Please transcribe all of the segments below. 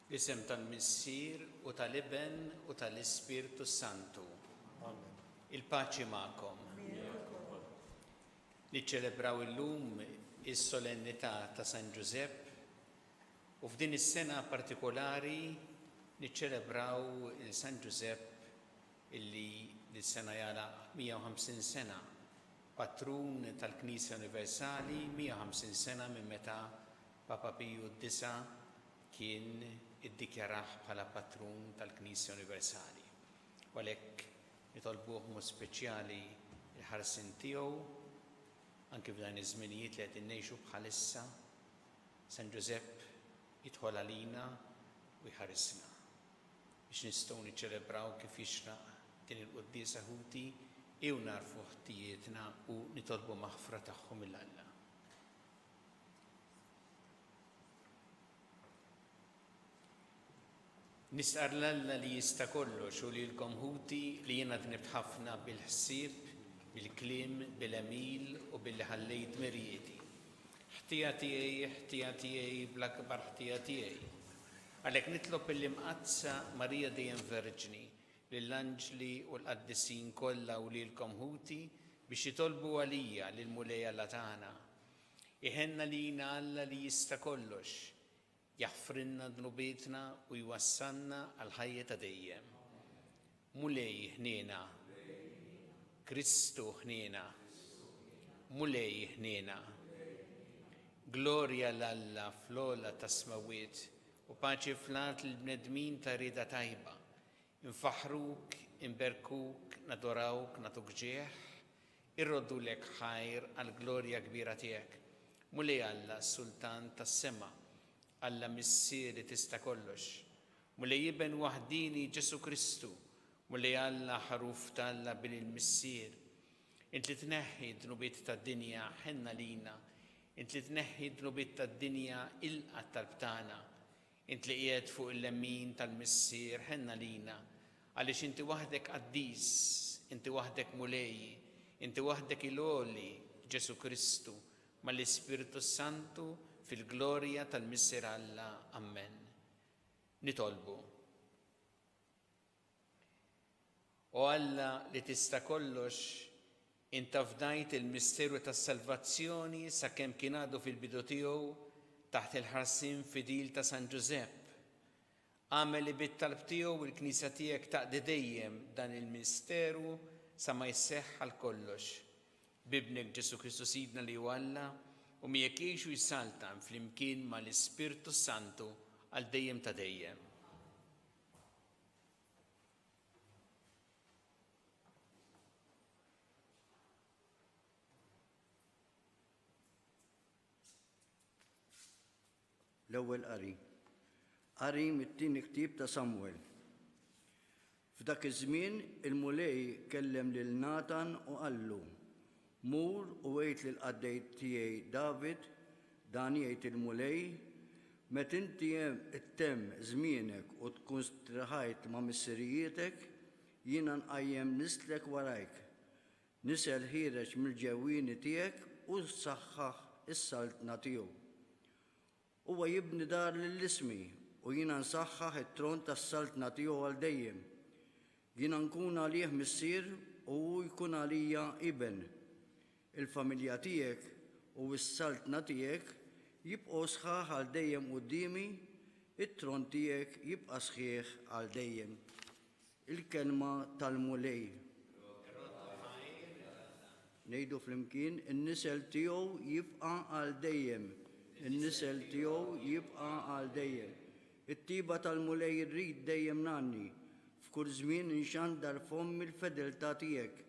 Isem tal-Missier u tal-Iben u tal-Ispirtu Santu. Amen. Il-paċi ma'kom. Niċċelebraw illum is-solennità ta' San Giuseppe u f'din is-sena partikolari niċċelebraw il-San Giuseppe illi dis-sena jala 150 sena patrun tal-Knisja Universali, 150 sena minn meta Papa Piju IX kien iddikjaraħ bħala patrun tal-Knisja Universali. Għalhekk nitolbuh mod speċjali il-ħarsin tiegħu anke f'dan iż-żminijiet li qed innejxu bħalissa, San Giuseppe jidħol għalina u jħarisna biex nistgħu niċċelebraw kif jixraq din il-quddiesa ħuti jew narfu ħtijietna u nitolbu maħfra tagħhom mill-Alla. Nisqar l-Alla li jista' kollox u lilkom ħuti li jiena tnibt ħafna bil-ħsieb, bil-kliem, bil-emil u billi ħallejt mirjieti. Ħtija tiegħi bl-akbar ħtija tiegħi. Għalhekk nitlob il-imqazza Marija dejjem Verġni lill-anġli u l-qaddisin kollha u lilkom ħuti biex jitolbu għalija lil Mulej Alla tagħna. Iħenna lina Alla li jista' kollox, jaħfrinna dnubietna u jwassalna għal ħajja ta' dejjem. Mulej ħniena, Kristu ħniena, Mulej ħniena. Glorja l-Alla fl-ola ta' smawiet u paċi fl-art l-bnedmin ta' rida tajba. Infaħruk, inberkuk, nadorawk, natuk ġieħ, irroddu lek ħajr għal glorja kbira tiegħek. Mulej Alla Sultan tas-sema, Alla Missieri tista' kollox. Mulej Iben waħdini Ġesu Kristu, Mulej Alla ħaruf tal-Alla bil-Missier. Int li tneħħi dnubiet tad-dinja ħenna lina, int li tneħħi dnubiet tad-dinja ilqa tal-btana, int li qiegħed fuq il-lemmin tal-Missier ħenna lina, għaliex inti waħdek qaddis, inti waħdek Mulej, inti waħdek il-għoli Ġesu Kristu mal-Ispirtu Santu fil-glorja tal-Missier Alla. Amen. Nitolbu. O Alla li tista' kollox, inta fdajt il-misteru tas-salvazzjoni sakemm kien għadu fil-bidu tiegħu taħt il-ħarsien fidil ta' San Giuseppe. Għamel li bit-talb tiegħu il-Knisja tiegħek taqdi dejjem dan il-misteru sa ma jseħħ għal kollox. Bibnek Ġesu Kristu Sidna li hu Alla u miegħek jgħixu jsaltan flimkien mal-Ispirtu Santu għal dejjem ta' dejjem. L-ewwel qari. Qari mit-tieni ktieb ta' Samwel. F'dak iż-żmien il-Mulej kellem lil Natan u qallu: Mur u għejt lil qaddej tiegħi David, dan jgħid il-Mulej, met inti ittemm żmienek u tkun straħajt ma' missierietek, jiena nqajjem nislek warajk. Nisel ħireġ mill-ġewwieni tiegħek u saħħaħ is-saltna tiegħu. Huwa jibni dar lill-ismi u jiena nsaħħaħ it-tron tas-saltna tiegħu għal dejjem. Jiena nkun għalih missier u hu jkun għalija iben. Il-familja tiegħek u s-saltna tiegħek jibqgħu sħaħ għal dejjem qudiemi, it-tron tiegħek jibqa' sħiħ għal dejjem. Il-kelma tal-Mulej. Ngħidu flimkien, in-nisel tiegħu jibqa' għal dejjem. In-nisel tiegħu jibqa' għal dejjem. It-tiba tal-Mulej irrid dejjem nanni, f'kull żmien inxandar fommi l-fedeltà tiegħek,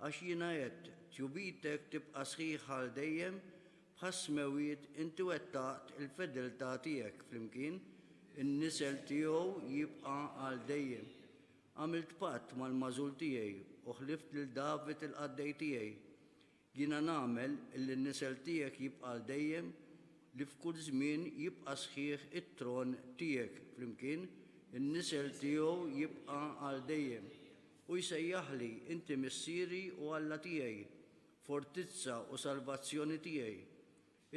għax jiena għedt tjubitek tibqa' sħiħ għal dejjem, b'ħasmewiet inti wettaqt il-fedeltà tiegħek flimkien, in-nisel tiegħu jibqa' għal dejjem. Għamilt patt mal-mażul tiegħi u ħlift lil David il-qaddej tiegħi. Jiena nagħmel illi n-nisel tiegħek jibqa' għal dejjem, li f'kull żmien jibqa' sħiħ it-tron tiegħek flimkien, in-nisel tiegħu jibqa' għal dejjem. U jsejjaħli inti missieri u Alla tiegħi, fortizza u salvazzjoni tiegħi.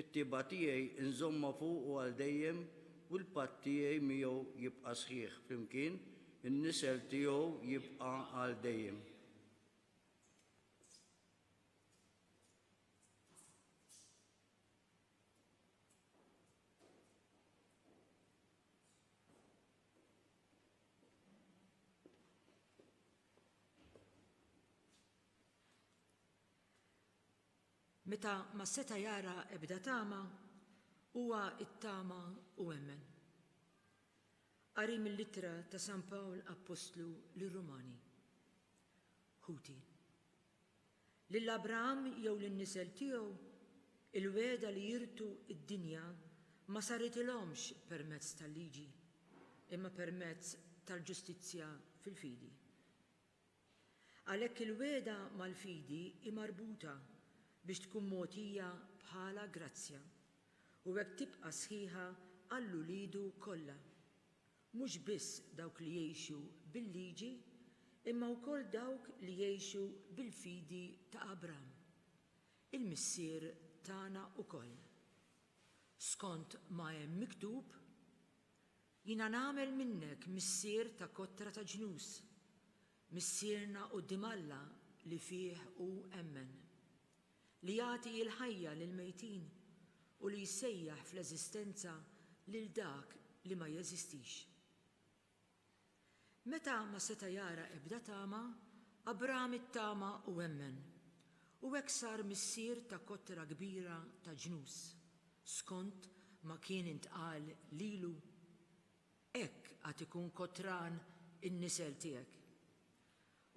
It-tiba tiegħi inżomma fuq u għal dejjem u l-patt tiegħi miegħu jibqa' sħiħ flimkien in-nisel tiegħu jibqa' għal dejjem. Meta ma seta jara ebda tama, huwa it-tama u emmen. Qari mill-littra ta' San Pawl Apostlu lir-Rumani. Ħuti. Lill-Abraham jew lin-nisel tiegħu il-weda li jirtu id-dinja ma saritilhomx permezz tal-liġi, imma permezz tal-ġustizzja fil-fidi. Għalhekk il-weda mal-fidi hi marbuta biex tkun mogħtija bħala grazzja u hekk tibqa' sħiħa għall-ulidu kollha, mhux biss dawk li jgħixu bil-liġi imma wkoll dawk li jgħixu bil-fidi ta' Abraham, il-missier tagħna wkoll. Skont ma hemm miktub, jiena nagħmel minnek missier ta' kottra ta' ġnus, missierna quddiem Alla li fih hu emmen, li jagħti l-ħajja lill-mejtin u li jsejjaħ fl-eżistenza lil dak li ma jeżistix. Meta ma seta jara ebda tama, Abraham it-tama u emmen, u hekk sar missier ta' kottra kbira ta' ġnus, skont ma kien intqal lilu, hekk għad ikun kotran in-nisel tiegħek.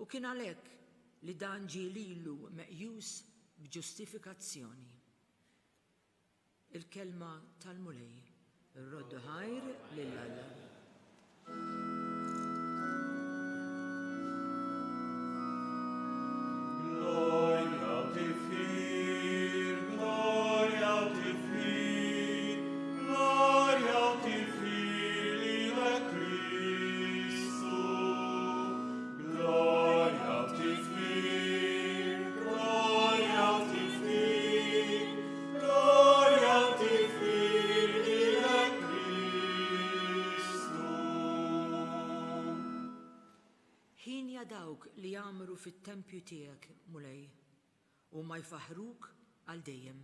U kien għalhekk li dan ġie lilu meqjus b'ġustifikazzjoni. Il-kelma tal-mulej, ir-roddu ħajr lil Alla. Dawk li jagħmlu fit-tempju tiegħek mulej u ma jfaħruk għal dejjem.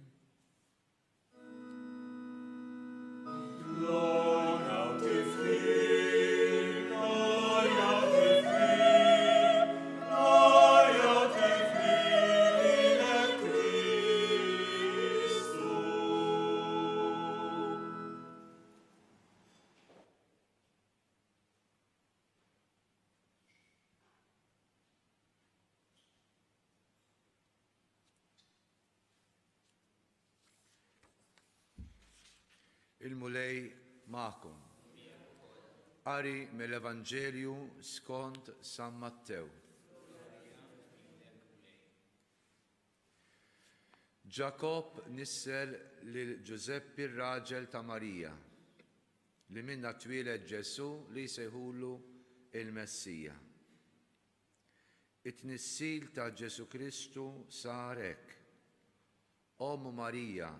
Il-mulej ma'kom. Qari mill-Evanġelju skont San Mattew. Ġakob nissel lil Ġuseppi r-raġel ta' Marija, li minna twieled Ġesu li jsejħulu il-Messija. It-tnissil ta' Ġesu Kristu sar hekk. Ommu Marija,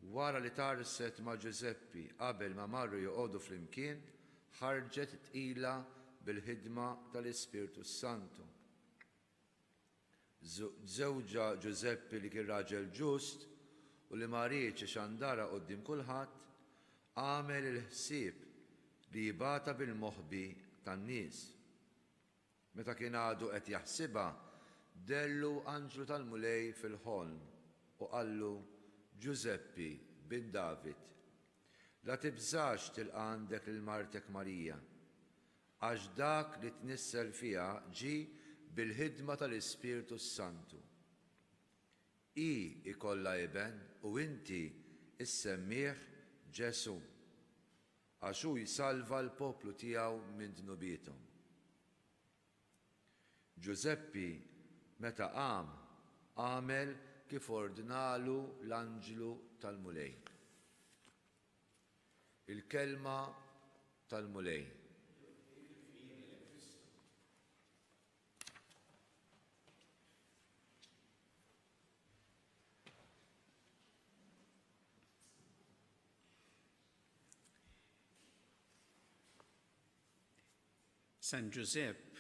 wara li tarset ma' Ġuseppi qabel ma marru joqogħdu flimkien, ħarġet tqila bil-ħidma tal-Ispirtu Santu. Żewġa Ġuseppi li kien raġel ġust u li ma rridx ixandara quddiem kulħadd, għamel il-ħsieb li jibata bil-moħħbi tan-nies. Meta kien għadu qed jaħsibha, dellu anġlu tal-mulej fil-ħolm u qallu: Ġuseppi bin David, la tibżax tilqa' għandek lil martek Marija, għax dak li tnissel fiha ġie bil-ħidma tal-Ispirtu Santu. Hi ikollha iben u inti issemmih Ġesu, għax hu jsalva l-poplu tiegħu minn dnubietom. Ġuseppi meta qam għamel kif ordnalu l-anġlu tal-mulej. Il-kelma tal-mulej. San Giuseppe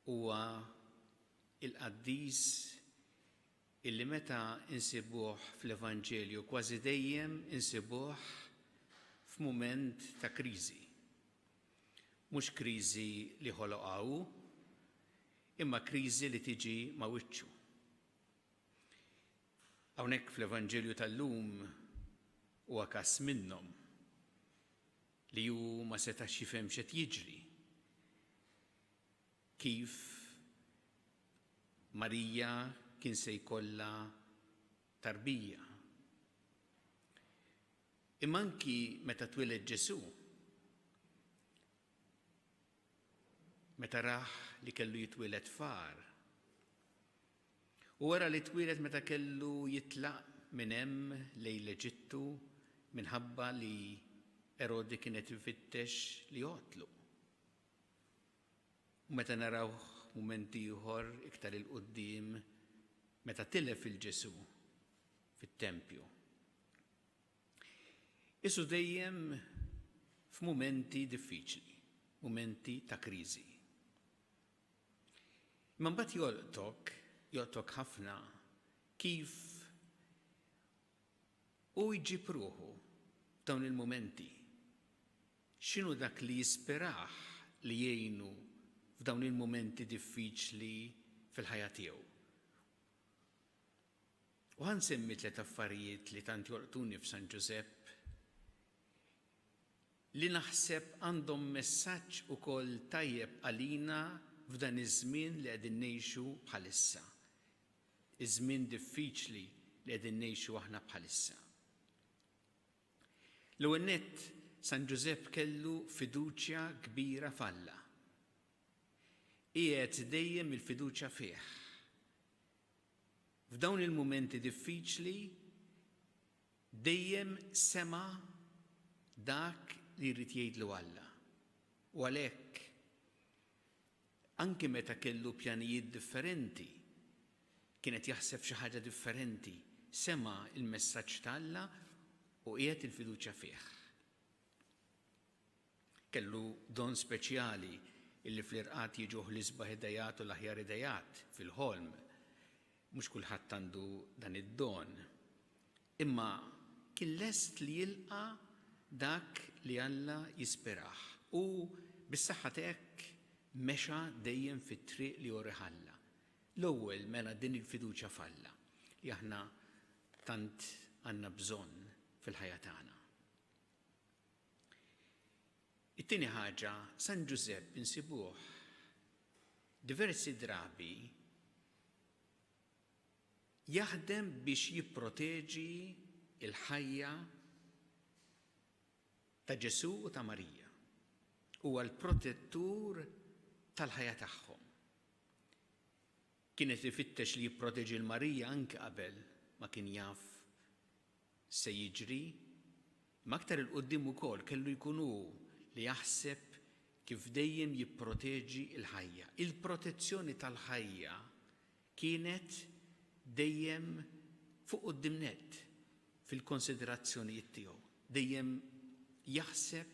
huwa il-qaddis illi meta insibuh fl-Evanġelju kważi dejjem insibuh f'mument ta' kriżi. Mhux kriżi li ħoloqgħu, imma kriżi li tiġi ma' wiċċu. Hawnhekk fl-Evanġelju tal-lum huwa każ minnhom li hu ma setax jifhem x'qed jiġri. Kif Marija kien se jkollha tarbija. Imma anki meta tweled Ġesu, meta raħ li kellu jitwieled far, u wara li twieled meta kellu jitlaq minn hemm lejn l-Eġittu minħabba li Erodi kienet ifittex li joqtlu. U meta naraw mument ieħor iktar il-qudiem meta tilef il-Ġesu fit-Tempju. Isu dejjem f'mumenti diffiċli, mumenti ta' kriżi. Imma mbagħad joqtok ħafna kif u jġib ruħu dawn il-mumenti. X'inhu dak li jispiraħ li jgħinu f'dawn il-mumenti diffiċli fil-ħajja tiegħu. U ħansemmi 3 affarijiet li tant jorqtuni f'San Giuseppe li naħseb għandhom messaġġ ukoll tajjeb għalina f'dan iż-żmien li qegħdin ngħixu bħalissa. Iż-żmien diffiċli li qegħdin ngħixu aħna bħalissa. L-ewwel nett San Giuseppe kellu fiduċja kbira f'Alla. Qiegħed dejjem il-fiduċja fih. F'dawn il-mumenti diffiċli dejjem sema dak li jrid jgħidlu Alla. U għalhekk anke meta kellu pjanijiet differenti, kienet jaħseb xi ħaġa differenti, sema il-messaġġ ta' Alla u qiegħed il-fiduċja fih. Kellu don speċjali illi fl-irqat jiġuh l-isbaħ idejat u l-aħjar idejat fil-ħolm. Mhux kulħadd għandu dan id-don. Imma kien lest li jilqa dak li Alla jispiraħ. U bis-saħħa hekk mexa dejjem fit-triq li juri Alla. L-ewwel mela din il-fiduċja f'Alla li aħna tant għandna bżonn fil-ħajja tagħna. It-tieni ħaġa, San Giuseppe insibuh diversi drabi jaħdem biex jipproteġi il-ħajja ta' Ġesu u ta' Marija. Huwa l-protettur tal-ħajja tagħhom. Kienet ifittex li jipproteġi l-Marija anke qabel ma kien jaf se jiġri, ma aktar il-qudiem ukoll kellu jkunu li jaħseb kif dejjem jipproteġi l-ħajja. Il-protezzjoni tal-ħajja kienet dejjem fuq qudiemnet fil-konsiderazzjonijiet tiegħu. Dejjem jaħseb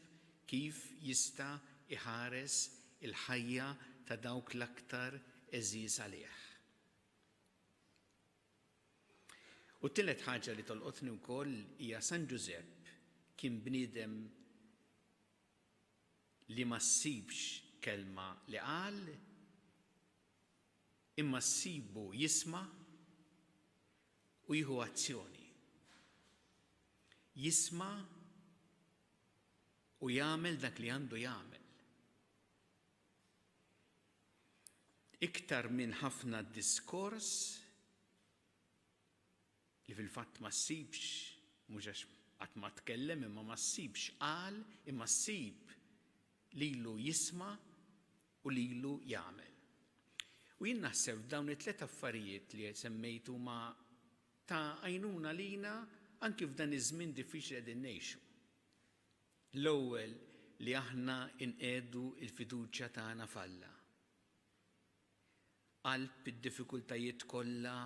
kif jista' iħares il-ħajja ta' dawk l-aktar eżiż għalih. U t-tielet ħaġa li tolqotni wkoll hija San Giuseppe kien bniedem li ma ssibx kelma li qal, imma ssibu jisma' u jieħu azzjoni. Jisma' u jagħmel dak li għandu jagħmel. Iktar minn ħafna diskors li fil-fatt ma ssibx, mhux għax qatt ma tkellem imma ma ssibx qal, imma ssib lilu jisma' u lilu jagħmel. U jien naħseb dawn it-3 affarijiet li semmejtu ma ta' għajnuna lina anki f'dan iż-żmien diffiċli qegħdin ngħixu. L-ewwel li aħna inqedu l-fiduċja tagħna f'Alla. Qalb id-diffikultajiet kollha,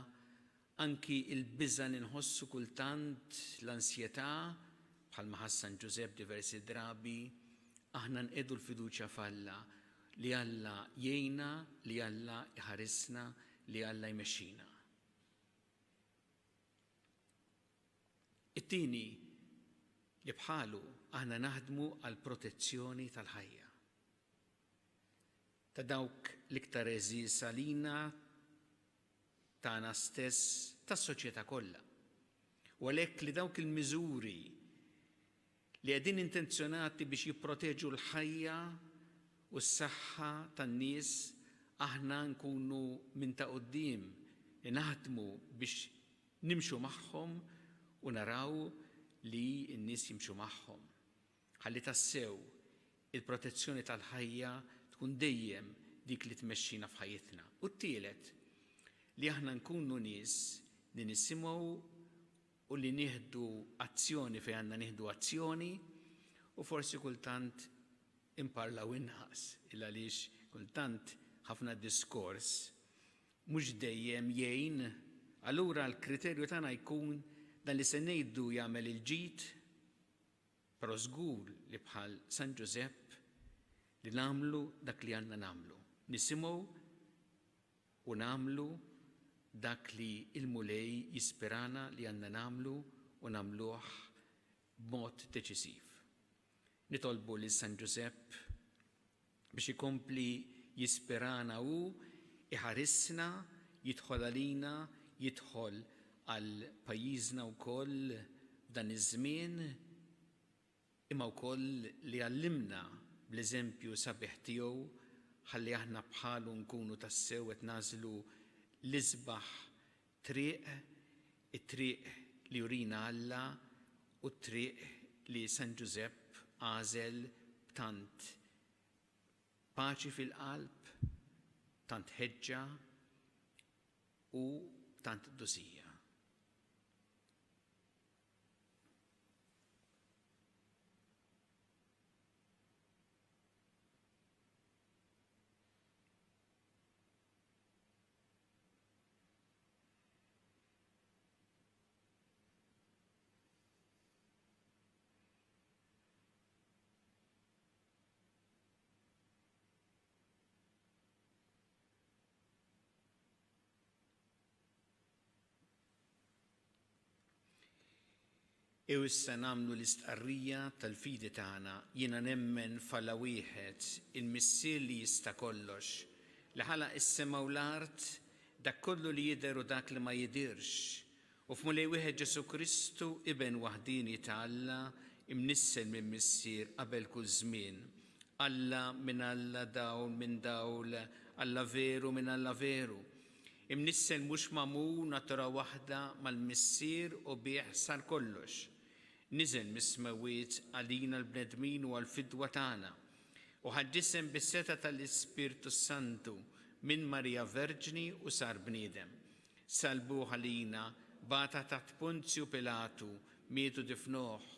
anki il-biża' inħossu kultant l-ansjetà bħalma ħass San Giuseppe diversi drabi, aħna nqedu l-fiduċja f'Alla li Alla jgħinna, li Alla jħarisna, li Alla jmexxina. It-tieni li bħalu aħna naħdmu għal protezzjoni tal-ħajja ta' dawk l-iktar eżis għalina tagħna stess, tas-soċjetà kollha. U għalhekk li dawk il-miżuri li qegħdin intenzjonati biex jipproteġu l-ħajja u s-saħħa tan-nies aħna nkunu minn ta' quddiem li naħdmu biex nimxu magħhom u naraw li n-nies jimxu magħhom. Ħalli tassew il-protezzjoni tal-ħajja tkun dejjem dik li tmexxina f'ħajjitna. U t-tielet li aħna nkunu nies li nisimgħu u li nieħdu azzjoni fejn għandna nieħdu azzjoni u forsi kultant imparlaw inħas il għaliex kultant ħafna diskors mhux dejjem jgħin. Allura l-kriterju tagħna jkun dan li se ngħidu jagħmel il-ġid, però żgur li bħal San Giuseppe li nagħmlu dak li għandna nagħmlu. Nisimgħu u nagħmlu dak li il-mulej jispirana li għandna nagħmlu u nagħmluh b'mod deċisiv. Nitolbu lil San Giuseppe biex ikompli jispirana u iħarisna, jidħol għalina, jidħol għal pajjiżna wkoll f'dan iż-żmien, imma wkoll li għallimna bl-eżempju sabiħ tiegħu ħalli aħna bħalu nkunu tassew qed nażlu l-isbaħ triq, it-triq li jurina Alla u t-triq li San Giuseppe għażel b'tant paċi fil-qalb, tant ħeġġa u tant dosija. Issa nagħmlu l-istqarrija tal-fidi tagħna. Jiena nemmen f'Alla wieħed il-missier li jista' kollox li ħalaq is-sema u l-art, dak kollu li jidher u dak li ma jidirx. U f'Mulej wieħed Ġesu Kristu iben waħdini ta' Alla imnissel minn missier qabel kull żmien. Alla minn Alla, dawl minn dawl, Alla veru minn Alla veru. Imnissel mhux magħmul natura waħda mal-missier u bih sar kollox. Niżel mis-smawiet għalina l-bnedmin u għal-fidwa tagħna u ħaddisem bis-seta tal-Ispirtu Santu minn Marija Verġni u sar bniedem. Salbuh għalina bata taħt Ponzju Pilatu, mietu difnuh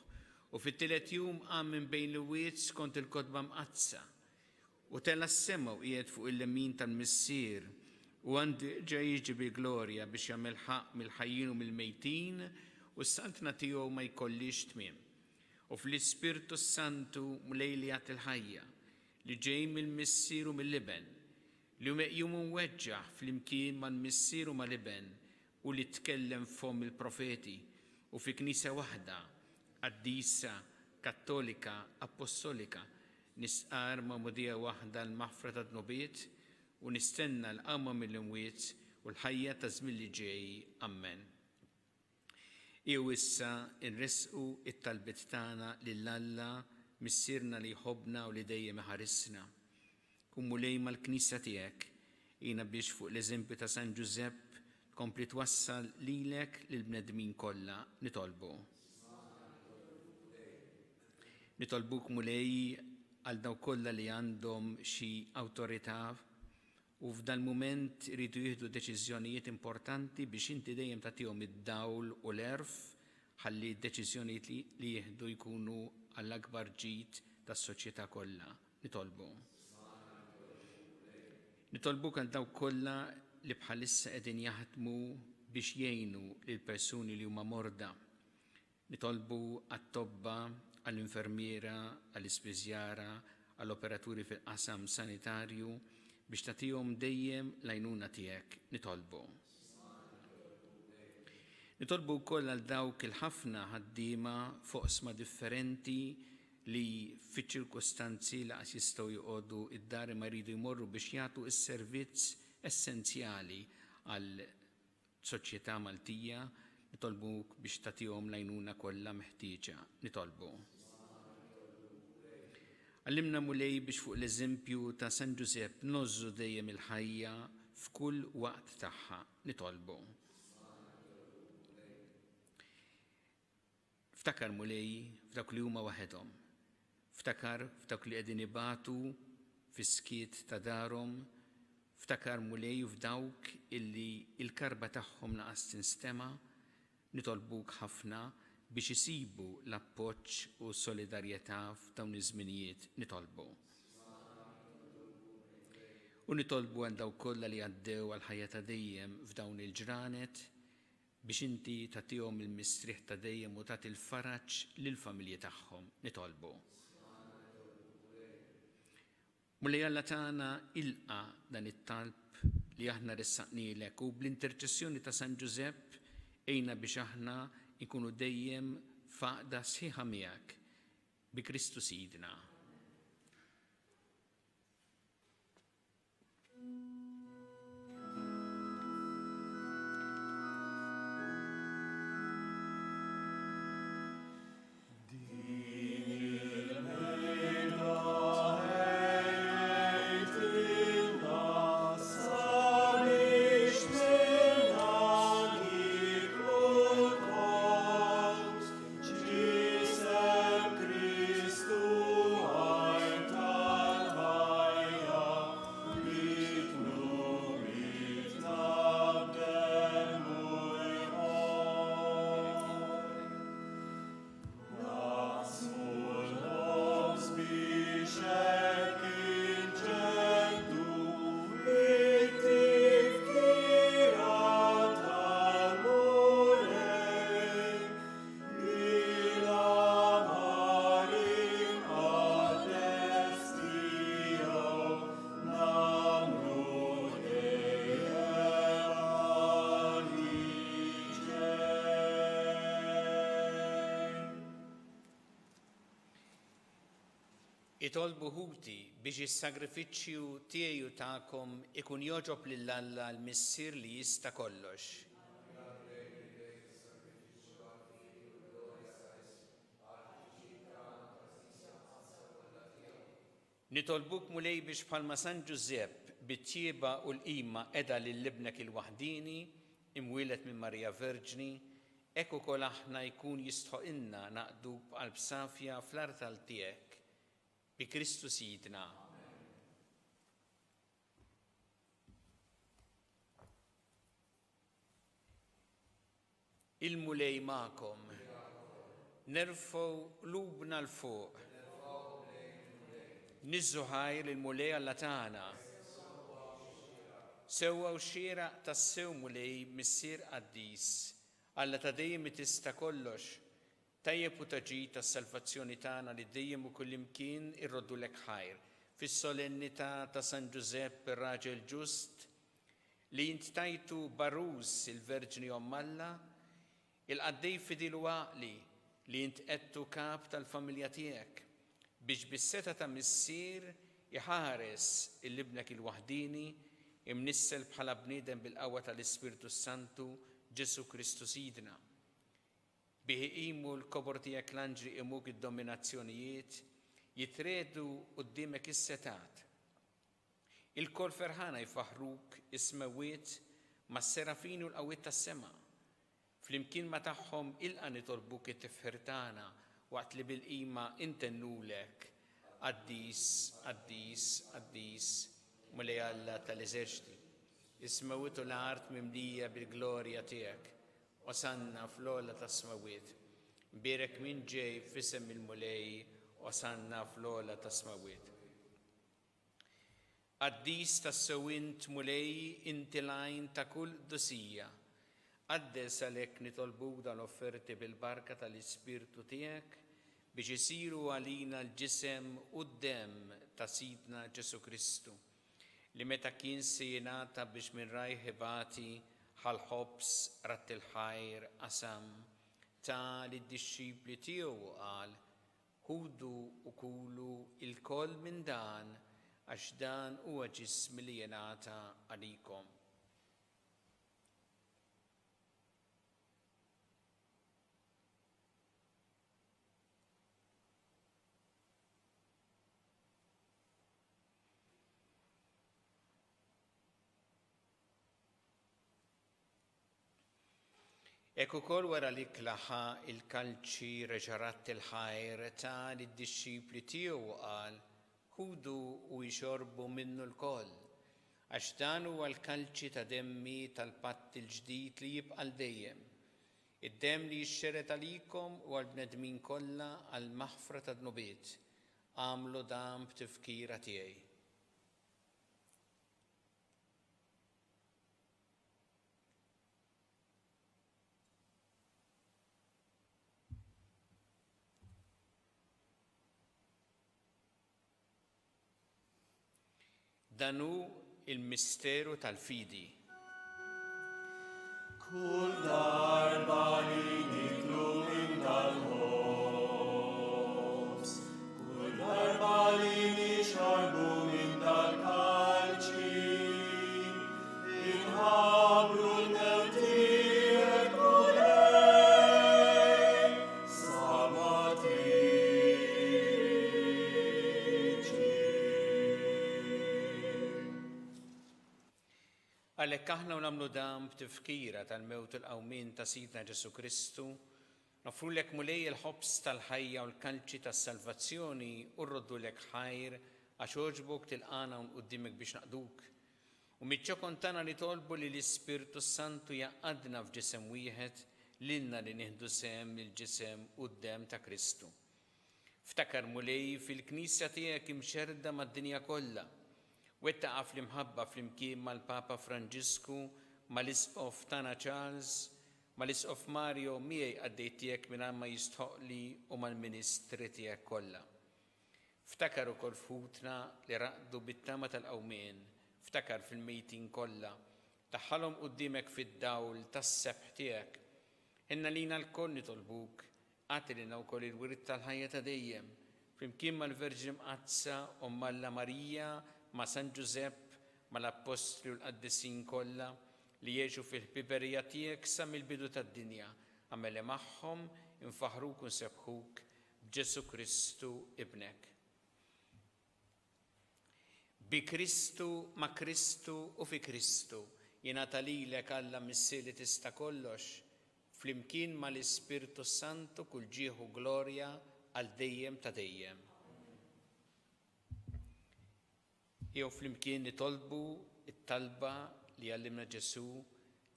u fit-tielet jum qam minn bejn l-wiet skont il-kotba mqazza u tella s-sema u qiegħed fuq il-lemin tal-missier u għandi ġej jiġi bil-glorja biex jagħmel ħaq mill-ħajjin u mill-mejtin u s-saltna tiegħu ma jkollix tmiem. U fl-Ispirtu Santu Mulej li jagħti l-ħajja li ġej mill-missier u mill-liben li hu meqjum weġġaħ flimkien mal-missier u mal-liben u li tkellem f'hom il-profeti u fi Knisja waħda qaddisa, kattolika, apostolika nisqar ma'mudija waħda l-maħfra ta' dnubiet u nistenna l-qama mill-imwiet u l-ħajja ta' żmien li ġej. Amen. Issa nresqu it-talbiet tagħna lil Alla missierna li jħobbna u li dejjem iħarisna. Kun mulej mal-Knisja tiegħek jiena biex fuq l-eżempju ta' San Giuseppe tkompli twassal lilek lill-bnedmin kollha nitolbu. Nitolbuk mulej għal daw kollha li għandhom xi awtorità u f'dan mument iridu jieħdu deċiżjonijiet importanti biex inti dejjem tagħtihom id-dawl u l-erf ħalli d-deċiżjonijiet li jieħdu jkunu għall-akbar ġid tas-soċjetà kollha. Nitolbuk għal dawk kollha li bħalissa qegħdin jaħdmu biex jgħinu lil persuni li huma morda. Nitolbu għat-tobba għall-infermiera, għall-ispiżjara, għall-operaturi fil-qasam sanitarju biex tagħtihom dejjem l-għajnuna tiegħek nitolbu. Nitolbu wkoll għal dawk il-ħafna ħaddiema foqsma differenti li fiċ-ċirkostanzi laqas jistgħu joqogħdu id-dar ma jridu jmorru biex jagħtu s-servizz essenzjali għal soċjetà Maltija, nitolbuk biex tagħtihom l-għajnuna kollha meħtieġa, nitolbu. Għallimna mulej biex fuq l-eżempju ta' San Giuseppe nozzu dejjem il-ħajja f'kull waqt tagħha, nitolbu. Ftakar mulej f'dak li huma waħedhom, ftakar f'dak li qegħdin ibatu fis-skiet ta' darhom, ftakar mulej f'dawk illi il-karba tagħhom naqas tinstema', nitolbuk ħafna biex isibu l-appoġġ u s-solidarjetà f'dawn iż-żminijiet, nitolbu. U nitolbu għal dawk kollha li għaddew għal ħajja ta' dejjem f'dawn il-ġranet biex inti tagħtihom il-mistrieħ ta' dejjem u tagħti l-faraġġ lill-familji tagħhom, nitolbu. Mulej Alla tagħna ilqa dan it-talb li aħna ressaqnielek u bl-interċessjoni ta' San Giuseppe ejna biex aħna ikunu dejjem faqda sħiħa miegħek bi Kristu Sidna. Itolbu ħuti biex is-sagrifiċċju tiegħi u tagħkom ikun jogħġob lil Alla l-Missier li jista' kollox. Nitolbuk mulej biex bħalma San Giuseppe bit-tjieba u l-qima qiegħda lil libnek il-waħdini imwieled minn Marija Verġni, hekk ukoll aħna jkun jistħoqilna naqdu b'qalb safja fl-artal tiegħek bi Kristu Sidna. Il-mulej ma'kom, nerfgħu qlubna l-fuq, niżżu ħajr il-mulej Alla tagħna. Sewwa u xieraq tas-sew mulej missier qaddis, Alla ta' dejjem tista' kollox, tajjeb u taġid tas-salvazzjoni tagħna li dejjem u kullimkien irroddulek ħajr fis-solennità ta' San Giuseppe ir-Raġel Ġust li inttajtu Barus il-Verġni Omm Alla, il-qaddej fidil u għaqli li intqedtu kap tal-familja tiegħek biex bis-seta ta' missier iħares il-libnek il-waħdini imnissel bħala bniedem bil-qawwa tal-Ispirtu Santu Ġesu Kristu Sidna. Biħi imu l-kobor tiegħek l-anġli imuk id-dominazzjonijiet, jitredu qudiemek is-setat. Il-kol ferħana jfaħruk ismewiet mas-serafin u l-qawwiet tas-sema. Flimkien ma tagħhom ilqa' nitolbuk it-tifħir tagħna waqt li bil-qima intennulek qaddis, qaddis, qaddis mulej Alla tal-eżerċiti. Ismewietu l-art mimlija bil-glorja tiegħek. Osanna fl-ola ta' smawiet. Mbierek min ġej f'isem il-mulej, osanna fl-ola ta' smawiet. Qaddis ta' sewint mulej inti lajn ta' kull dosija. Qaddes għalhekk nitolbuk dal-offerti bil-barka tal-Ispirtu tiegħek biex isiru għalina l-ġisem u d-dem ta' Sidna Ġesu Kristu, li meta kien se jingħata biex minn rajh ibati ħal-ħobs rat il-ħajr qasam ta' lid-dixxipli tiegħu qal: ħudu u kulu il-koll minn dan għax dan huwa ġismi li jingħata għalikom. Ek ukoll wara li klaħa il-kalċi reġarat il-ħajr ta' lid-dixxipli tiegħu qal: ħudu u jxorbu minnu l-koll, għax dan huwa l-kalċi ta' demmi tal-patt il-ġdid li jibqa' dejjem. Id-demm li jixxeret għalikom u għall-bnedmin kollha għall-maħfra ta' dnubiet. Għamlu dan b'tifkira tiegħi. Danu il-misteru tal-fidi. Kull darba li nitlu minn dal-ħobs, kull darba li nixarbu minn dal-kalċi, inħabru l-mewtijiet kulej, Għalhekk aħna nagħmlu dan b'tifkira tal-mewt il-qawmien ta' Sidna Ġesu Kristu, nofrulek mulej il-ħobs tal-ħajja u l-kalċi tas-salvazzjoni u rroddulek ħajr għax oġbok tilqana quddiemek biex naqduk. U miċ-ċokon tagħna nitolbu li l-Ispirtu Santu jaqadna f'ġisem wieħed lilna li nieħdu sehem il-ġisem u d-dem ta' Kristu. Ftakar mulej fil-Knisja tiegħek imxerda mad-dinja kollha. Wettaqa fl-imħabba fl-imkien mal-Papa Franġisku, mal-Isqof tana Charles, mal-Isqof Mario miegħi għaddejt tiegħek mingħajr ma jistħoqli u mal-Ministri tiegħek kollha. Ftakar ukoll f'ħutna li raqdu bit-tama tal-qawmien, ftakar fil-mejtin kollha, taħħalhom quddiemek fid-dawl tas-sebħ tiegħek. Inna lina l-koll nitolbuk, għati lilna wkoll il-wirid tal-ħajja ta' dejjem, flimkien mal-Verġi Mqazza u Malla Marija, ma' San Giuseppe, ma' l-Apostli u l-Qaddisin kollha li jgħixu fil-ħbiberija tiegħek sa mill-bidu tad-dinja, għamel magħhom infaħruk u nsebħuk b'Ġesu Kristu ibnek. Bi Kristu, ma' Kristu u fi Kristu jingħata lilek Alla missieri tista' kollox, flimkien mal-Ispirtu Santu kull ġieħu glorja għal dejjem ta' dejjem. Jew flimkien nitolbu it-talba li għallimna Ġesu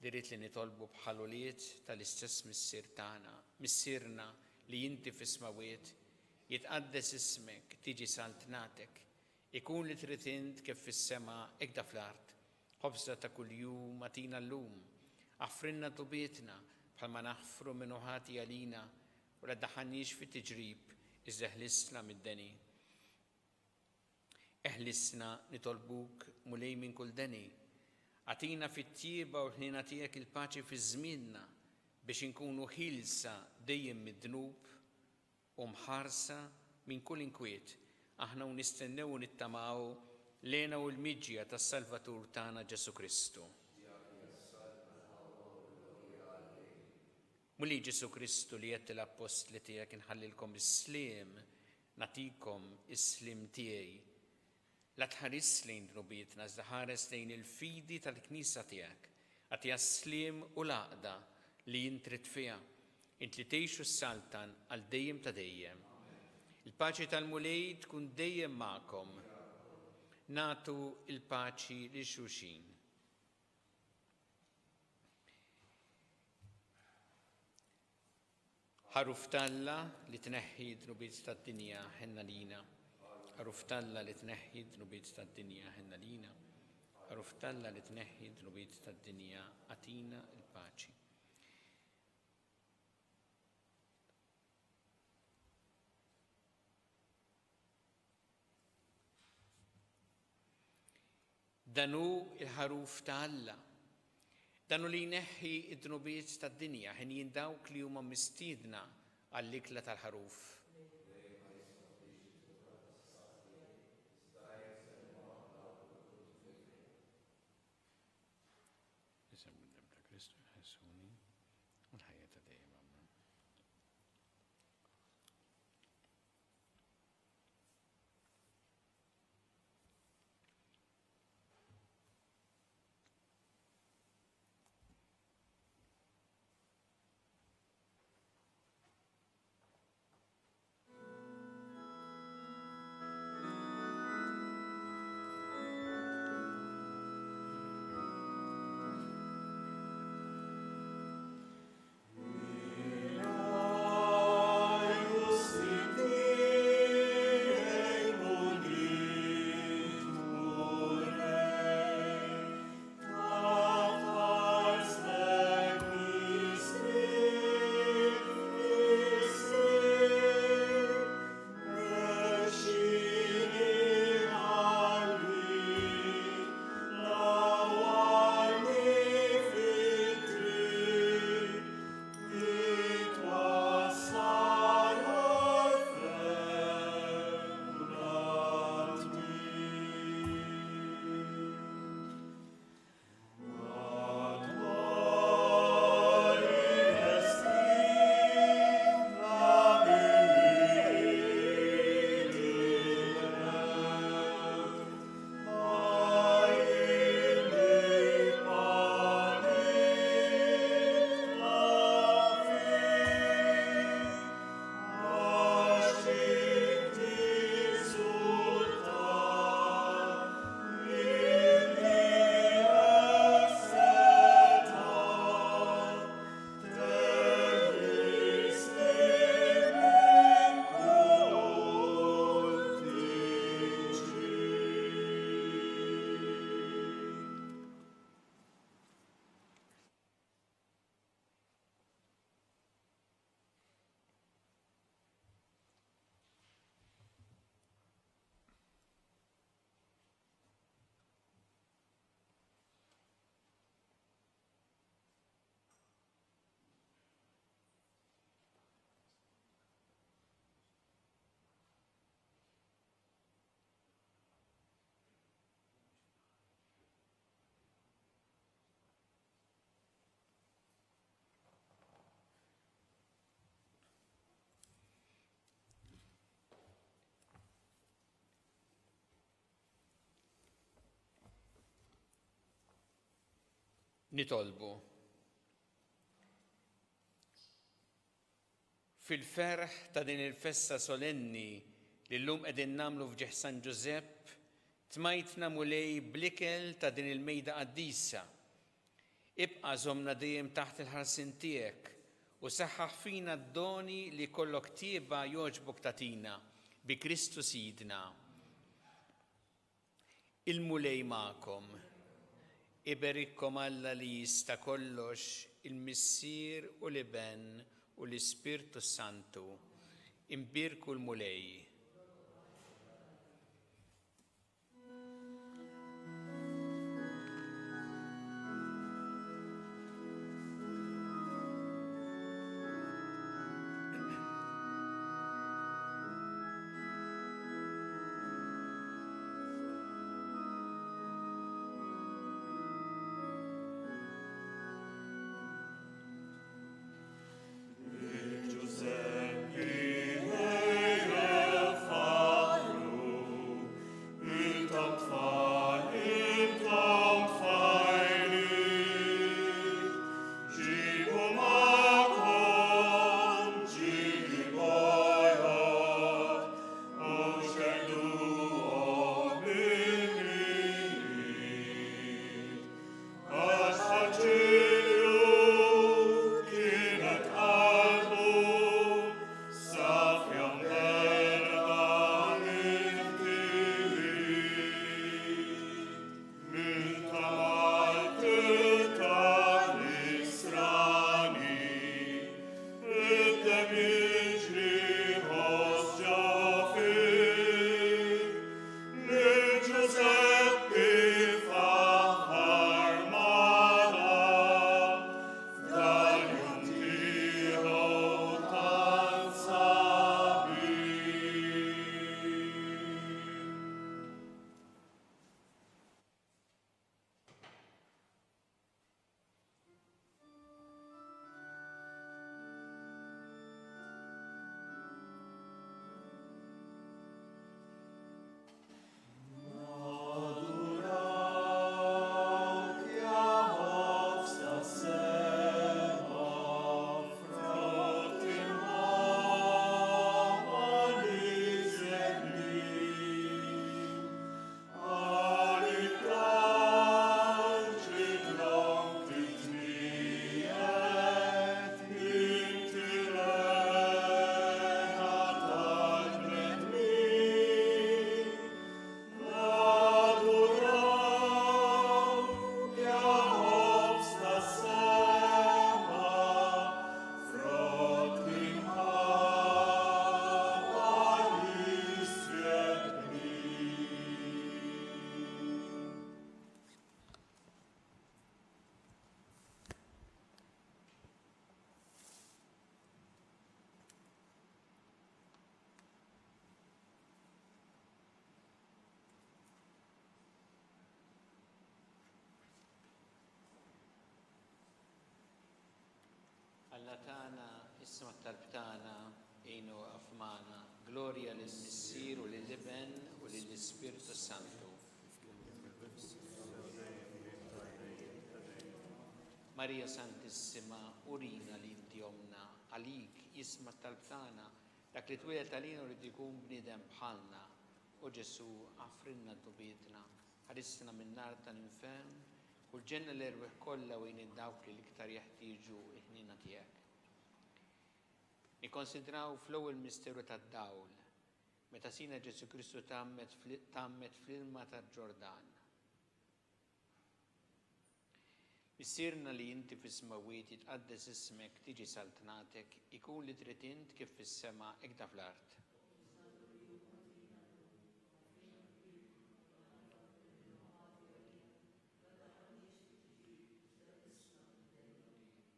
li rrid li nitolbu bħaluliet tal-istess missier tagħna, missierna li inti fis-smawiet, jitqaddes ismek, tiġi saltnatek, ikun li trid int kif fis-sema hekk fl-art, ħobża ta' kuljum atina llum, aħfrinna tubietna bħalma naħfru minn ħati għalina u la daħħalniex fit-tiġrib iżda ħlisna mid-deni. Eħlisna nitolbuk mulej minn kull deni. Għatina fit-tjieba u ħnina tiegħek il-paċi fi żmienna biex inkunu ħilsa dejjem mid-dnub u mħarsa minn kull inkwiet. Aħna u nistennew u nittamaw lena u l-miġja tas-Salvatur tagħna Ġesu Kristu. Mulej Ġesu Kristu li qed l-Apostli tiegħek inħallilkom is-sliem, natikom is-slim tiegħi. La tħares lejn dnubietna, iżda ħares lejn il-fidi tal-Knisja tiegħek, għatija s-sliem u l-għaqda li jintrid fiha, int li tgħixu s-saltan għal dejjem ta' dejjem. Il-paċi tal-mulej tkun dejjem magħkom. Natu il-paċi li xulxin. Ħaruf talla li tneħħi dnubiet tad-dinja ħenna lina. Ħaruf talla li tneħħi dnubiet tad-dinja ħenna lina. Ħaruf talla li tneħħi dnubiet tad-dinja atina il-paċi. danu il-ħaruf ta' Alla, danu li jneħħi id-dnubiet tad-dinja ħin dawk li huma mistiedna għall-ikla tal-ħaruf. Nitolbu. Fil-ferħ ta' din il-festa solenni li l-lum qegħdin nagħmlu f'Ġeħ San Giusepp, tmajtna mulej blikel ta' din il-mejda qaddisa. Ibqa' żommna dejjem taħt il-ħarsin tiegħek u saħħaħ fina d-doni li kollok tieba jogħġbok tatina bi Kristu Sidna. Il-mulej magħkom. Iberikkom Alla li jista' kollox, il-Missier u l-Iben u l-Ispirtu Santu. Imbirku l-mulej. Giuseppe, Alla tagħna isma' talbtana għinu afmana. Gloria lill-Missir u lill-Iben u lill-Ispirtu Santu. Maria Santissima, urina li inti omna, għalik jisma' talbtana, dak li twilet għalina li tikun bniedem bħalna. U Ġesu għafrinna d-dubietna, ħarisna minn nar tal-infern, u l-ġenna l-erweħ kollha u dawk li l-iktar jeħtieġu il-ħnina tiegħek. Nikkonsidraw fl-ewwel misteru tad-dawl, meta sina Ġesu Kristu tammet fl-ilma tal-Ġordan. Missirna li inti fis-smawiet jitqaddes ismek tiġi saltnatek, ikun li trid int kif fis-sema hekk fl-art.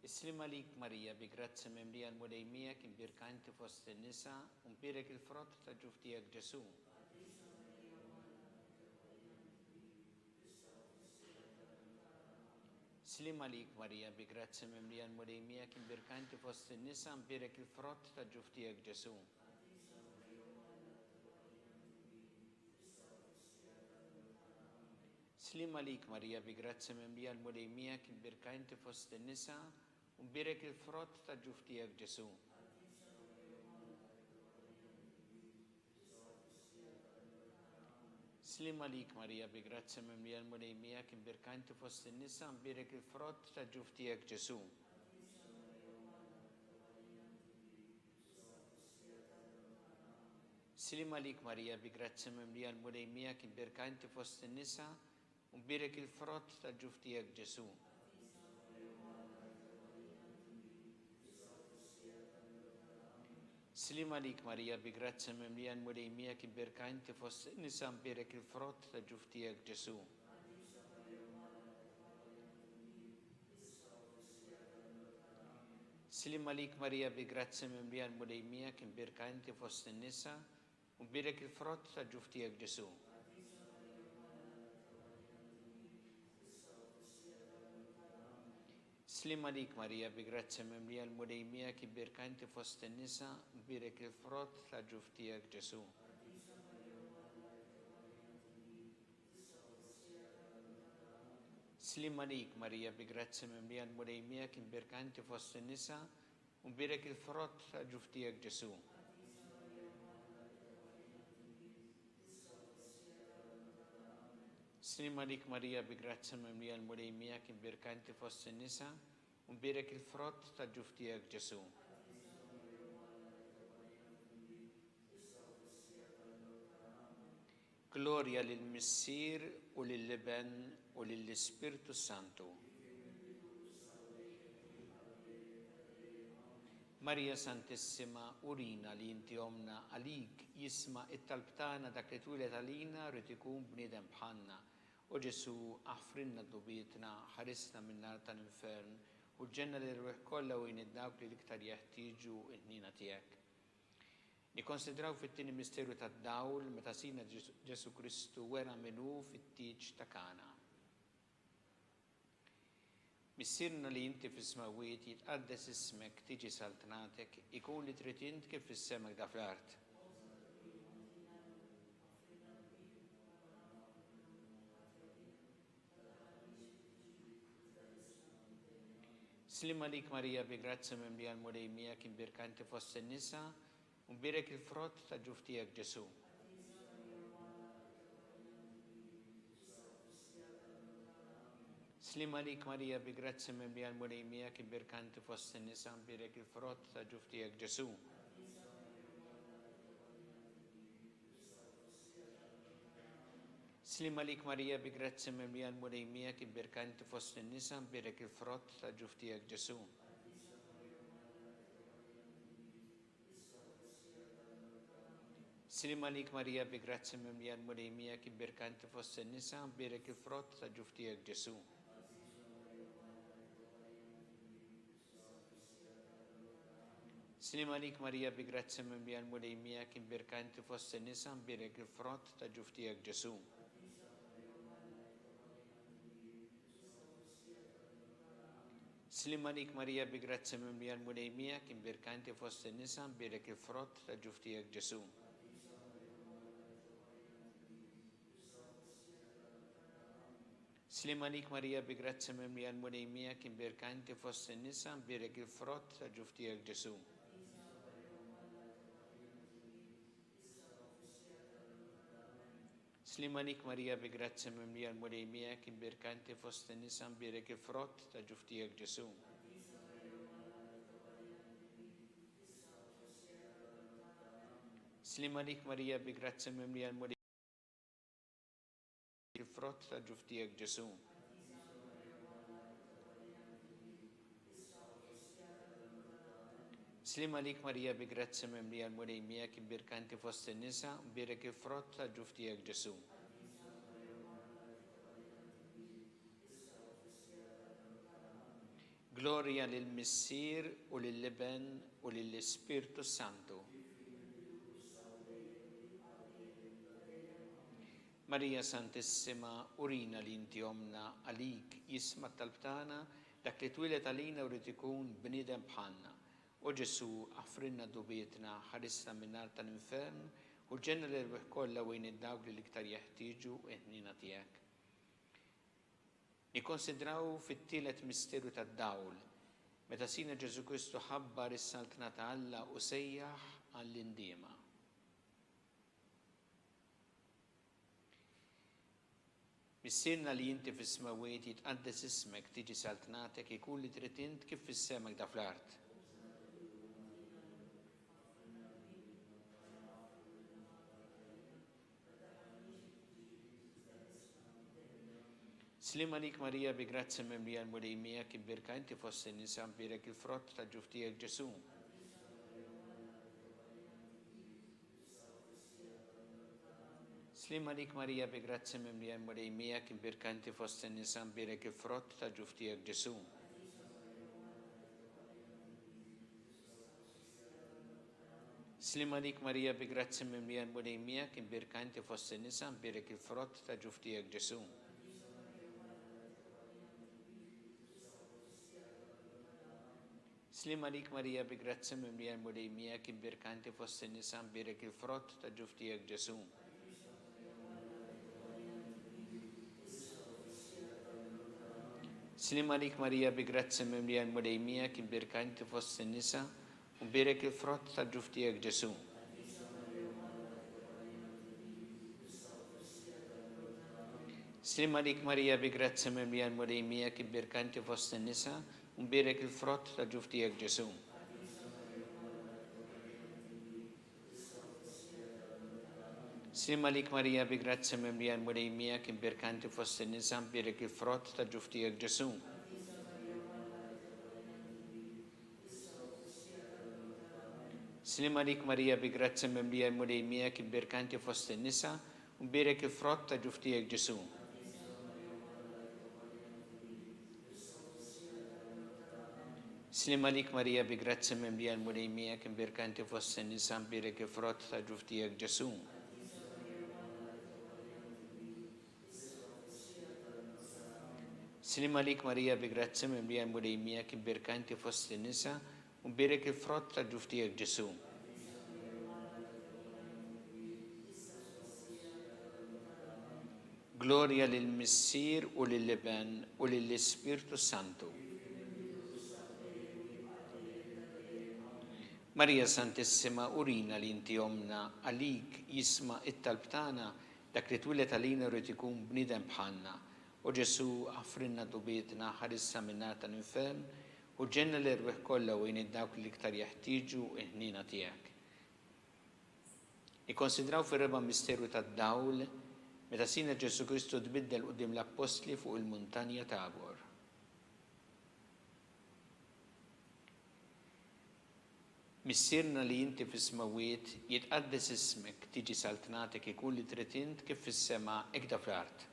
Islim għalik Marija bi grazzi mimlija l-mulejmija kien birka inti fost in-nisa u mbirek il-frott ta' ġuf tiegħek Ġesu. Islim għalik Marija bi grazzi mimlija l-mulejmija kien birka inti fost in-nisa u mbirek il-frott ta' ġuf tiegħek Ġesu. Islim għalik Marija bi grazzi mimlija l-mulejmija kien birka inti fost in-nisa u mbirek il-frott ta' ġuf tiegħek Ġesu. Slim għalik Marija bi grazzi mimlija l-mulejmija kien birka inti fost in-nisa u mbirek il-frott ta' ġuf tiegħek Ġesu. Slim għalik Marija bi grazzi mimlija l-mulejmija kien birka inti fost in-nisa u mbirek il-frott ta' ġuf tiegħek Ġesu. Slim għalik Marija bi grazzi mimlija l-mulejmija kien birka inti fost in-nisa mbirek il-frott ta' ġuf tiegħek Ġesu. Slim għalik Marija bi grazzi mimlija l-mulejmija kien birka inti fost in-nisa u mbirek il-frott ta' ġuf tiegħek Ġesu. Slim għalik Marija bi grazzi mimlija l-mulejmija kien birka inti fost in-nisa u mbirek il-frott ta' ġuf tiegħek Ġesu. Slim għalik Marija bi grazzi mimlija l-mulejmija kien birka inti fost in-nisa u mbirek il-frott ta' ġuf tiegħek Ġesu. Slim għalik Marija bi grazzi mimlija l-mulejmija kien birka inti fost in-nisa u mbirek il-frott ta' ġuf tiegħek Ġesu. Gloria lill-Missier u lill-Iben u lill-Ispirtu Santu. Marija Santissima, urina li inti omna għalik jisma' it-talbtana dak li twilet għalina rrid ikun bniedem bħalna. U Ġesu għafrinna d-dubietna, ħarisna minn nar tal-infern u ġenna l-irweħ kollha u dawk li l-iktar jeħtieġu il-ħnina tiegħek. Nikkonsidraw fit-tieni misteru tad-dawl meta sina Ġesu Kristu wera minnu fit-tieġ ta' Kana. Missirna li inti fis-smawiet jitqaddes ismek tiġi saltnatek, ikun li trid int kif fis-sema da fl-art. Slim għalik Marija bi grazzi mimlija l-mulejmija kien birka inti fost in-nisa u mbirek il-frott ta' ġuf tiegħek Ġesu. Slim għalik Marija bi grazzi mimlija l-mulejmija kien birka inti fost in-nisa u mbirek il-frott ta' ġuf tiegħek Ġesu. Slim għalik Marija bi grazzi mimlija l-mulejmija kien birka inti fost in-nisa u mbirek il-frott ta' ġuf tiegħek Ġesu. Slim għalik Marija bi grazzi mimlija l-mulejmija kien birka inti fost in-nisa u mbirek il-frott ta' ġuf tiegħek Ġesu. Slim għalik Marija bi grazzi mimlija l-mulejmija kien birka inti fost in-nisa u mbirek il-frott ta' ġuf tiegħek Ġesu. Slima lik Marija bi grazia mimlija l-mulej miegħek, imbirka inti fost in-nisa, mbirek il-frott ta' ġuf tiegħek Ġesu. Slima lik Marija bi grazia mimlija l-mulej miegħek, imbirka inti fost in-nisa, mbirek il-frott ta' ġuf tiegħek Ġesu. Slima lik Marija bi grazia mimlija l-mulej miegħek, imbirka inti fost in-nisa, mbirek il-frott ta' ġuf tiegħek Ġesu. Slima lik Marija bi grazia mimlija l-mulej il-frott ta' ġuf tiegħek Ġesu. Slima lik Marija bi grazia mimlija l-mulej miegħek, imbirka inti fost in-nisa, mbirek il-frott ta' ġuf tiegħek Ġesu. Gloria lill-Missier u lill-Iben u lill-Ispirtu Santu. Marija Santissima, urina li inti omna għalik jisma talbtana, dak li twilet għalina u rrid ikun bniedem bħalna. U Ġesu għafrinna dubietna, ħarissa minnar tal-infern, u ġenna l-irbeħ kollha wejn id-dawk li l-iktar jeħtieġu ħnina tiegħek. Nikkonsidraw fit-tielet misteru tad-dawl, meta sina Ġesu Kristu ħabbar is-saltna ta' Alla u sejjaħ għall-indiema. Missirna li inti fis-smawiet jitqaddes ismek tiġi saltnatek ikun li trid int kif fis-semek da fl-art. Slima lik Marija bi grazia mimlija l-mulej miegħek, imbirka inti fost in-nisa, mbirek il-frott ta' ġuf tiegħek Ġesu. Slima lik Marija bi grazia mimlija l-mulej miegħek, imbirka inti fost in-nisa, mbirek il-frott ta' ġuf tiegħek Ġesu. Slima lik Marija bi grazia mimlija l-mulej miegħek, imbirka inti fost in-nisa, mbirek il-frott ta' ġuf tiegħek Ġesu. Slima lik Marija bi grazia mimlija l-mulej miegħek, imbirka inti fost in-nisa, mbirek il-frott ta' ġuf tiegħek Ġesu. Slima lik Marija bi grazia mimlija l-mulej miegħek, imbirka inti fost in-nisa, mbirek il-frott ta' ġuf tiegħek Ġesu. Slima lik Marija bi grazia mimlija l-mulej miegħek, imbirka inti fost in-nisa, mbirek il-frott ta' ġuf tiegħek Ġesu. Slima lik Marija bi grazia mimlija l-mulej miegħek, imbirka inti fost in-nisa, mbirek il-frott ta' ġuf tiegħek Ġesu. Slima lik Marija bi grazia mimlija l-mulej miegħek, imbirka inti fost in-nisa, mbirek il-frott ta' ġuf tiegħek Ġesu. Slima lik Marija bi grazia mimlija l-mulej miegħek, imbirka inti fost in-nisa, mbirek il-frott ta' ġuf tiegħek Ġesu. Slima lik Marija bi grazia mimlija l-mulej miegħek, imbirka inti fost in-nisa, mbirek il-frott ta' ġuf tiegħek Ġesu. Gloria lill-Missier u lill-Iben u lill-Ispirtu Santu. Marija Santissima, urina li inti omna għalik jisma it-talbtana, dak li twilet għalina rrid ikun bniedem bħalna. U Ġesu għafrinna dubietna, ħarissa minnar tal-infern, u ġenna l-irbeħ kollha wejn id-dawk li iktar jeħtieġu ħnina tiegħek. Ikkonsidraw fir-reba' misteru tad-dawl, meta sina Ġesu Kristu tbiddel quddiem l-Apostli fuq il-Muntanja Tabor. Missirna li inti fis-smawiet jitqaddes ismek tiġi saltnatek ikun li trid int kif fis-sema hekk da fl-art.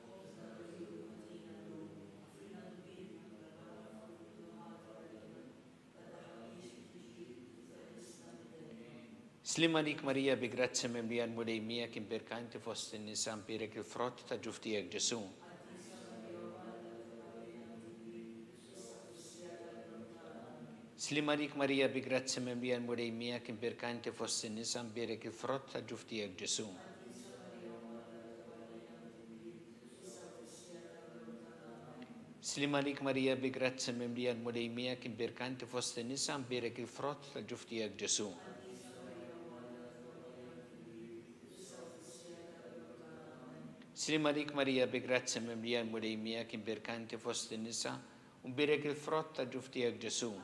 Slima lik Marija bi grazia mimlija l-mulej miegħek, imbirka inti fost in-nisa, mbirek il-frott ta' ġuf tiegħek Ġesu. Slima lik Marija bi grazia memlija l-murej miegħek imberka inti fost in-nisa mberek il-frott ta' ġuf tiegħek Ġesu. Slima lik Marija bi grazia memlija l-murej miegħek imberka inti fost in-nisa mberek il-frott ta' ġuf tiegħek Ġesu. Slima lik Marija bi grazia memlija l-murej miegħek imberka inti fost in-nisa mberek il-frott ta' ġuf tiegħek Ġesu.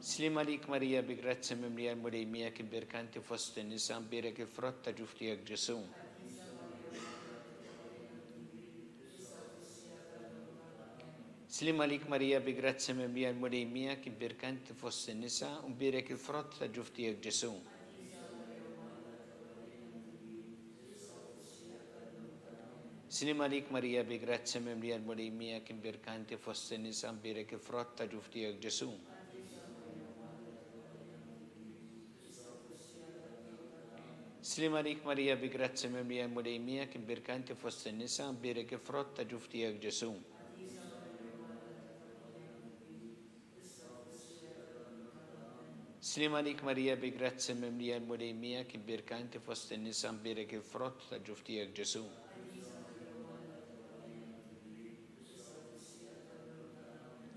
Slima lik Marija bi grazia memlija l-murej miegħek imberka inti fost in-nisa mberek il-frott ta' ġuf tiegħek Ġesu. Slima lik Marija bi grazia memlija l-murej miegħek imberka inti fost in-nisa mberek il-frott ta' ġuf tiegħek Ġesu. Slima lik Marija bi grazia memlija l-murej miegħek imberka inti fost in-nisa mberek il-frott ta' ġuf tiegħek Ġesu. Slima lik Marija bi grazia memlija l-murej miegħek imberka inti fost in-nisa mberek il-frott ta' ġuf tiegħek Ġesu. Slima lik Marija bi grazia memlija l-murej miegħek imberka inti fost in-nisa mberek il-frott ta' ġuf tiegħek Ġesu.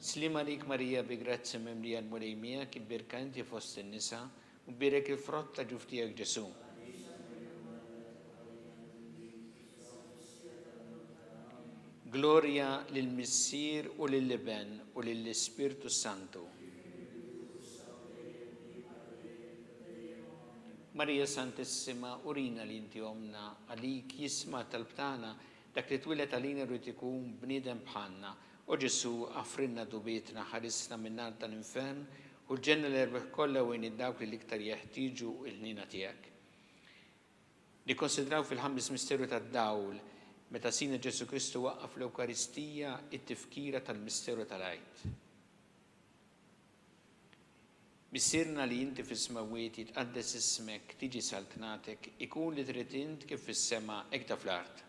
Slima lik Marija bi grazia memlija l-murej miegħek imberka inti fost in-nisa mberek il-frott ta' ġuf tiegħek Ġesu. Gloria lill-Missier u lill-Iben u lill-Ispirtu Santu. Marija Santissima, urina li inti omna għalik jisma talbtana dak li twilet għalina rrid ikun bniedem bħalna. U Ġesu għafrinna dubietna ħarisna minnar tal-infern u l-ġenna l-erbeħ kollha u id-dawk li l-iktar jeħtieġu il-ħnina tiegħek. Nikkonsidraw fil-ħames misteru tad-dawl meta sina Ġesu Kristu waqqaf l-Ewkaristija it-tifkira tal-misteru tal-għajt. Missierna li inti fis-smawiet jitqaddes ismek, tiġi saltnatek, ikun li trid int kif fis-sema hekk ta' fl-art.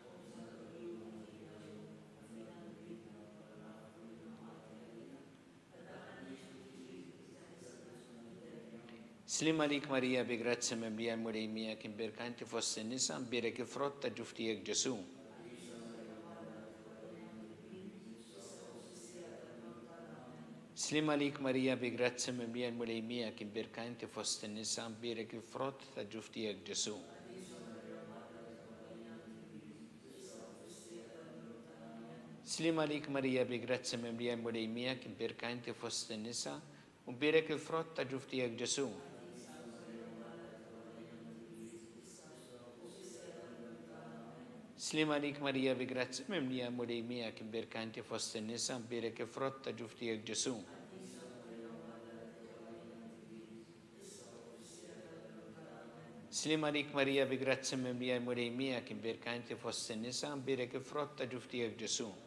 Slima lik Marija bi grazia memlija l-murej miegħek imberka inti fost in-nisa mberek il-frott ta' ġuf tiegħek Ġesu. Slima lik Marija bi grazia memlija l-murej miegħek imberka inti fost in-nisa mberek il-frott ta' ġuf tiegħek Ġesu. Slima lik Marija bi grazia memlija l-murej miegħek imberka inti fost in-nisa mberek il-frott ta' ġuf tiegħek Ġesu. Slima lik Marija bi grazia memlija l-murej miegħek imberka inti fost in-nisa mberek il-frott ta' ġuf tiegħek Ġesu. Slima lik Marija bi grazia memlija l-murej miegħek imberka inti fost in-nisa mberek il-frott ta' ġuf tiegħek Ġesu.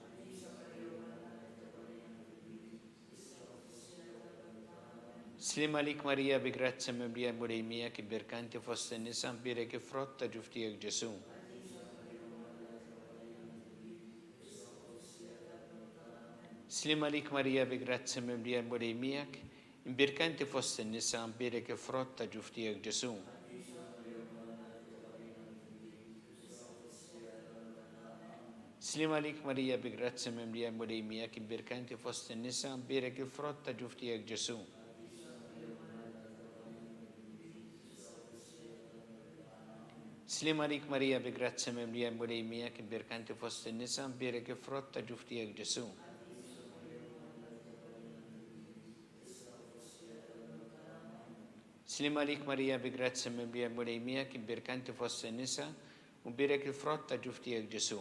Slima lik Marija bi grazia memlija l-murej miegħek imberka inti fost in-nisa mberek il-frott ta' ġuf tiegħek Ġesu. Slima lik Marija bi grazia memlija l-murej miegħek imberka inti fost in-nisa mberek il-frott ta' ġuf tiegħek Ġesu. Slima lik Marija bi grazia memlija l-murej miegħek imberka inti fost in-nisa mberek il-frott ta' ġuf tiegħek Ġesu. Slima lik Marija bi grazia memlija l-murej miegħek imberka inti fost in-nisa mberek il-frott ta' ġuf tiegħek Ġesu. Slima lik Marija bi grazia memlija l-murej miegħek imberka inti fost in-nisa mberek il-frott ta' ġuf tiegħek Ġesu.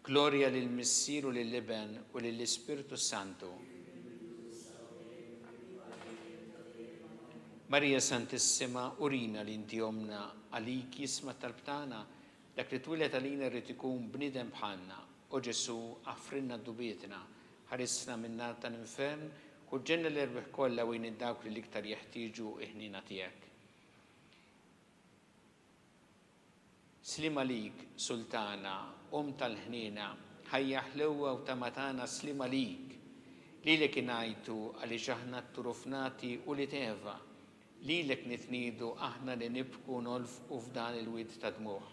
Gloria lill-Missier u lill-Iben u lill-Ispirtu Santu. Marija Santissima, urina li inti omna għalik jisma talbtana dak li twilet għalina rrid ikun bniedem bħalna. U Ġesu għafrinna dubietna ħarisna minnar tal-infern u ġenna l-erbeħ kollha u id-dawk li l-iktar jeħtieġu il-ħnina tiegħek. Slima lik, sultana, tal-ħnina, ħajja ħlewa u tamatana slima lik. Lilek inajtu għalli ġaħna t-turufnati u li teva. Lilek nitnidu aħna li nibku nolfqu f'dan il-wid ta' dmuħ.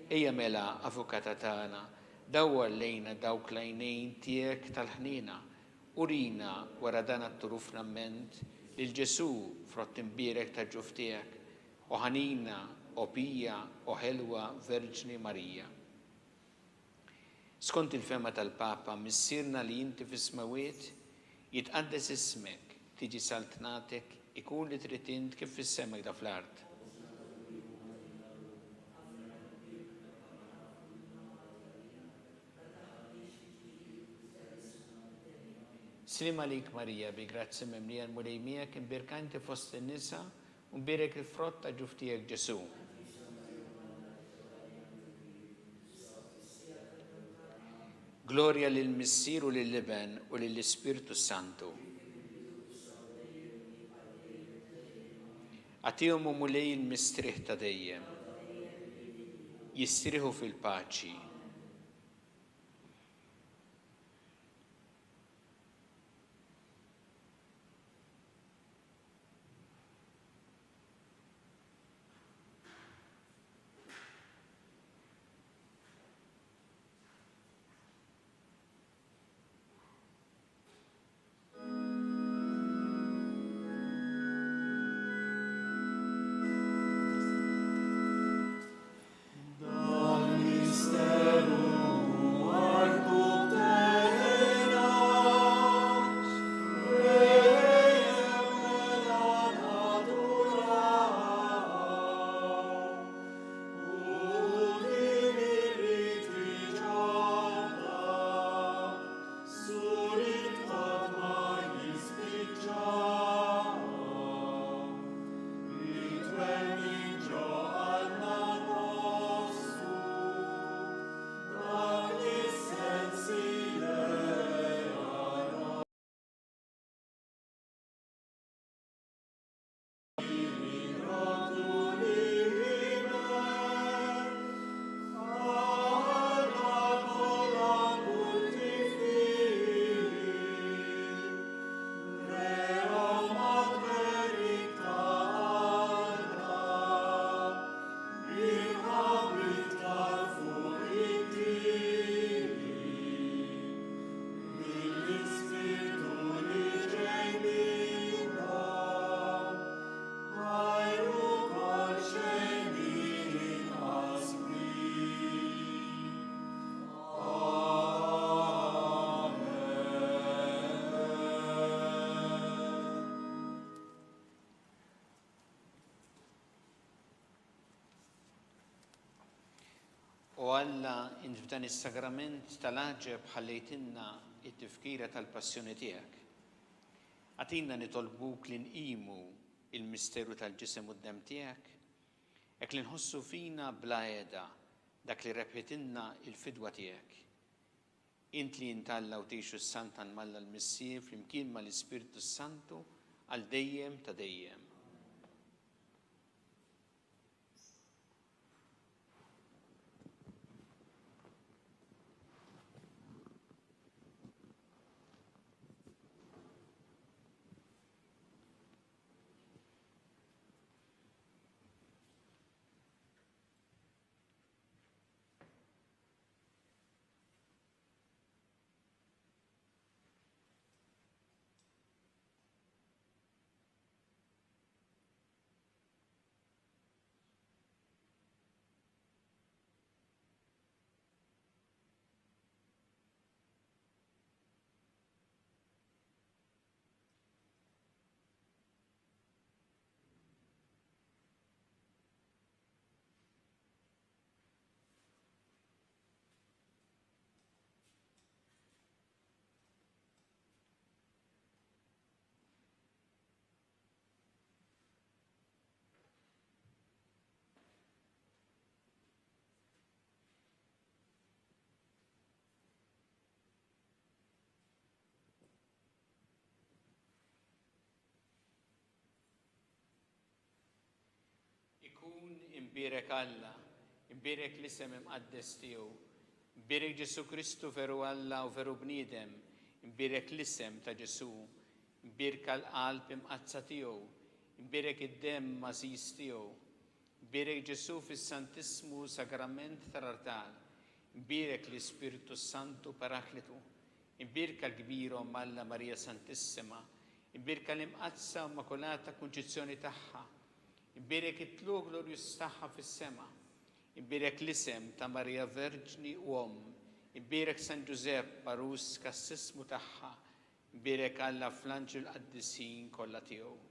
Ejja mela avukata tagħna, dawwar lejna dawk lajnejn tiegħek tal-ħnina. Urina wara dan t-turuf namment lil Ġesu frott imbierek ta' ġuf tiegħek. U ħanina, u pija, u ħelwa Verġni Marija. Skont il-fema tal-Papa, missirna li inti fis-smawiet, jitqaddes ismek, tiġi saltnatek, ikun li trid int kif fis-sema da fl-art. Slima lik Marija, bi grazzi memlija l-mulej miegħek, imbirka inti fost in-nisa, u mbirek il-frott ta' ġuf tiegħek Ġesu. Gloria lill-Missier u lill-Liben u lill-Ispirtu Santu. Għatihom u mulej il-mistriħ ta' dejjem. Jistriħu fil-paċi. U Alla, int f'dan is-sagrament tal-aġeb ħallejtinna it-tifkira tal-passjoni tiegħek. Għatinna nitolbuk li nqimu il-misteru tal-ġisem u d-dem tiegħek, hekk li nħossu fina bla għeda dak li rebħitinna il-fidwa tiegħek. Int li intalla u tgħixu s-Santa nmalla l-Missier flimkien mal-Ispirtu Santu għal dejjem ta' dejjem. Ikun imbierek Alla, Imbirek l-isem imqaddes tiegħu. Imbirek Ġesu Kristu veru Alla u veru bniedem. Imbirek l-isem ta' Ġesu. Imbirka l-qalb imqazza tiegħu. Imbirek id-dem mażis tiegħu. Imbirek Ġesu fis-Santismu Sagrament tal-Artal. Imbirek l-Ispiritu Santu Paraklitu. Imbirka l-kbira Alla Marija Santissima. Imbirka l-imqazza Immakolata Kunċizzjoni tagħha. Imbirek it-tlu glorjus tagħha fis-sema. Imbirek l-isem ta' Marija Verġni u Imbirek San Giuseppe Parus kassismu tagħha. Imbirek Alla fl-anġel qaddisin kollha tiegħu.